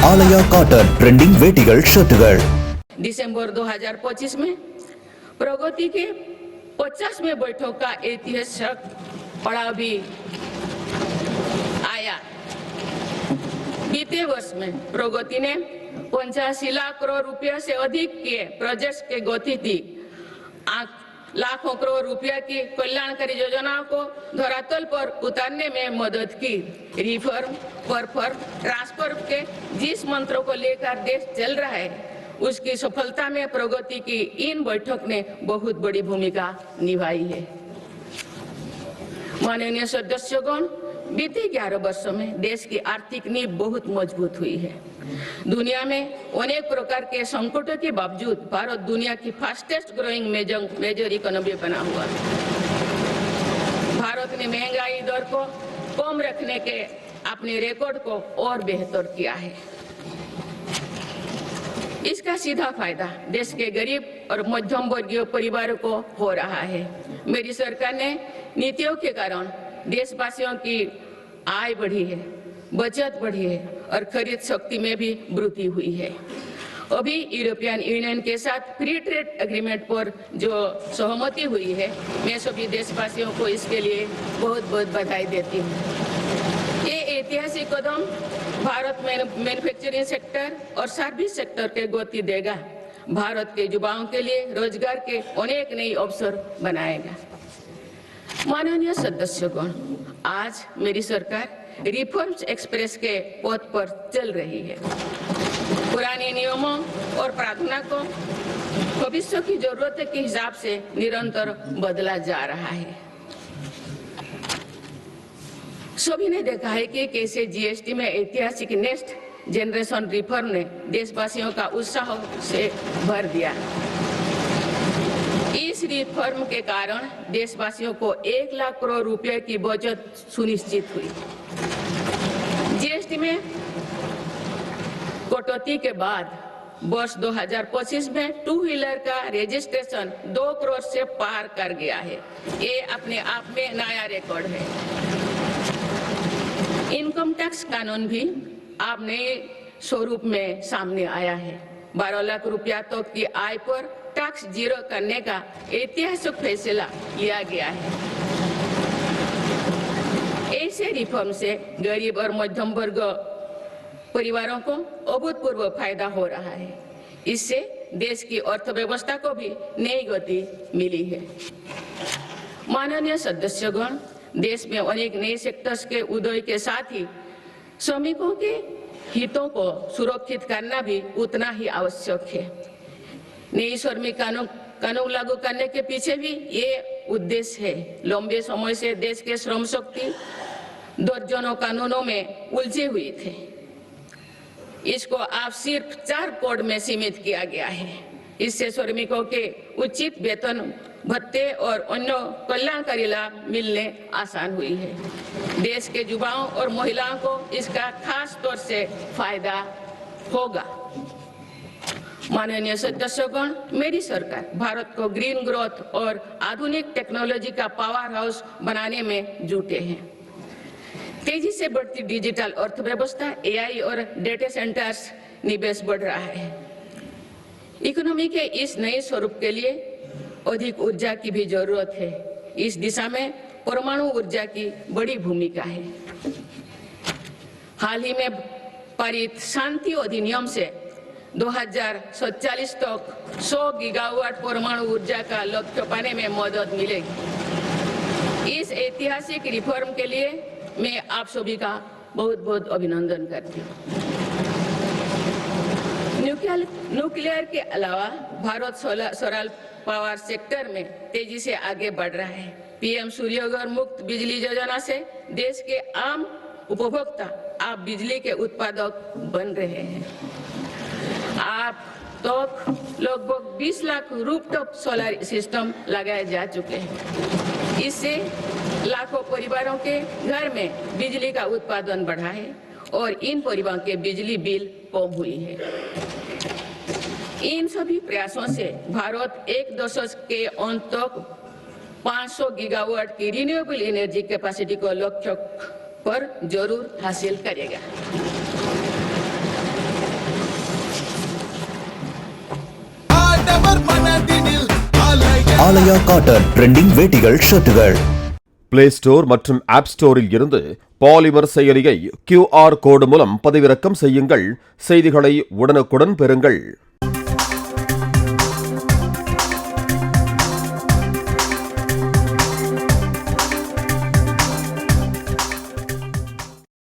आलया cotton trending वेटिगल शर्टगल। दिसंबर 2025 में प्रगति के 50वें बैठक का ऐतिहासिक पड़ाव भी आया। बीते वर्ष में प्रगति ने 85 लाख करोड़ रुपया से अधिक के प्रोजेक्ट्स के गति दी। लाखों करोड़ रुपया की कल्याणकारी योजनाओं को धरातल पर उतारने में मदद की। रिफॉर्म, परफॉर्म, ट्रांसफर के जिस मंत्रों को लेकर देश चल रहा है, उसकी सफलता में प्रगति की इन बैठक ने बहुत बड़ी भूमिका निभाई है। माननीय सदस्यगण, बीते 11 वर्षों में देश की आर्थिक नींव बहुत मजबूत हुई है। दुनिया में अनेक प्रकार के संकटों के बावजूद भारत दुनिया की फास्टेस्ट ग्रोइंग मेजर इकोनॉमी बना हुआ है। भारत ने महंगाई दर को कम रखने के अपने रिकॉर्ड को और बेहतर किया है। इसका सीधा फायदा देश के गरीब और मध्यम वर्गीय परिवारों को हो रहा है। मेरी सरकार ने नीतियों के कारण देशवासियों की आय बढ़ी है, बचत बढ़ी है और खरीद शक्ति में भी वृद्धि हुई है। अभी यूरोपियन यूनियन के साथ फ्री ट्रेड एग्रीमेंट पर जो सहमति हुई है, मैं सभी देशवासियों को इसके लिए बहुत बहुत बधाई देती हूँ। ये ऐतिहासिक कदम भारत में मैन्युफैक्चरिंग सेक्टर और सर्विस सेक्टर के गति देगा। भारत के युवाओं के लिए रोजगार के अनेक नए अवसर बनाएगा। माननीय सदस्यगण, आज मेरी सरकार रिफॉर्म्स एक्सप्रेस के पथ पर चल रही है। पुराने नियमों और प्रावधानों को भविष्य की जरूरत के हिसाब से निरंतर बदला जा रहा है। सभी ने देखा है कि कैसे जीएसटी में ऐतिहासिक नेक्स्ट जनरेशन रिफॉर्म ने देशवासियों का उत्साह से भर दिया। इस रिफॉर्म के कारण देशवासियों को 1 लाख करोड़ रुपए की बचत सुनिश्चित हुई। जीएसटी में कटौती के बाद वर्ष 2025 में 2 व्हीलर का रजिस्ट्रेशन 2 करोड़ से पार कर गया है। ये अपने आप में नया रिकॉर्ड है। इनकम टैक्स कानून भी अब नए स्वरूप में सामने आया है। 12 लाख रुपया तक की आय पर टैक्स जीरो करने का ऐतिहासिक फैसला लिया गया है। ऐसे रिफॉर्म से गरीब और मध्यम वर्ग परिवारों को अभूतपूर्व फायदा हो रहा है। इससे देश की अर्थव्यवस्था को भी नई गति मिली है। माननीय सदस्यगण, देश में अनेक नए सेक्टर्स के उदय के साथ ही श्रमिकों के हितों को सुरक्षित करना भी उतना ही आवश्यक है। नई श्रमिक कानून लागू करने के पीछे भी ये उद्देश्य है। लंबे समय से देश के श्रम शक्ति दर्जनों कानूनों में उलझे हुए थे। इसको आप सिर्फ 4 कोड में सीमित किया गया है। इससे श्रमिकों के उचित वेतन, भत्ते और अन्य कल्याणकारी लाभ मिलने आसान हुई है। देश के युवाओं और महिलाओं को इसका खास तौर से फायदा होगा। माननीय सदस्यगण, मेरी सरकार भारत को ग्रीन ग्रोथ और आधुनिक टेक्नोलॉजी का पावर हाउस बनाने में जुटे हैं। तेजी से बढ़ती डिजिटल अर्थव्यवस्था, एआई और डेटा सेंटर्स निवेश बढ़ रहा है। इकोनॉमी के इस नए स्वरूप के लिए अधिक ऊर्जा की भी जरूरत है। इस दिशा में परमाणु ऊर्जा की बड़ी भूमिका है। हाल ही में पारित शांति अधिनियम से 2047 तक 100 गीगावाट परमाणु ऊर्जा का लक्ष्य पाने में मदद मिलेगी। इस ऐतिहासिक रिफॉर्म के लिए मैं आप सभी का बहुत बहुत अभिनंदन करती हूँ। न्यूक्लियर के अलावा भारत सोलर पावर सेक्टर में तेजी से आगे बढ़ रहा है। पीएम सूर्यघर मुक्त बिजली योजना से देश के आम उपभोक्ता आप बिजली के उत्पादक बन रहे हैं। आप तक लगभग 20 लाख रूफटॉप सोलर सिस्टम लगाए जा चुके हैं। इससे लाखों परिवारों के घर में बिजली का उत्पादन बढ़ा है और इन परिवारों के बिजली बिल कम हुई है। इन सभी प्रयासों से भारत एक दशक के अंत तक 500 गीगावाट की रिन्यूएबल एनर्जी कैपेसिटी को लक्ष्य पर जरूर हासिल करेगा। ஆடவர் மனதினில் ஆலய ஆலயா காட்டன் ட்ரெண்டிங் வேட்டிகள் ஷர்ட்டுகள். பிளே ஸ்டோர் மற்றும் ஆப் ஸ்டோரில் இருந்து பாலிமர் செயலியை QR கோடு மூலம் பதிவிறக்கம் செய்யுங்கள். செய்திகளை உடனுக்குடன் பெறுங்கள்.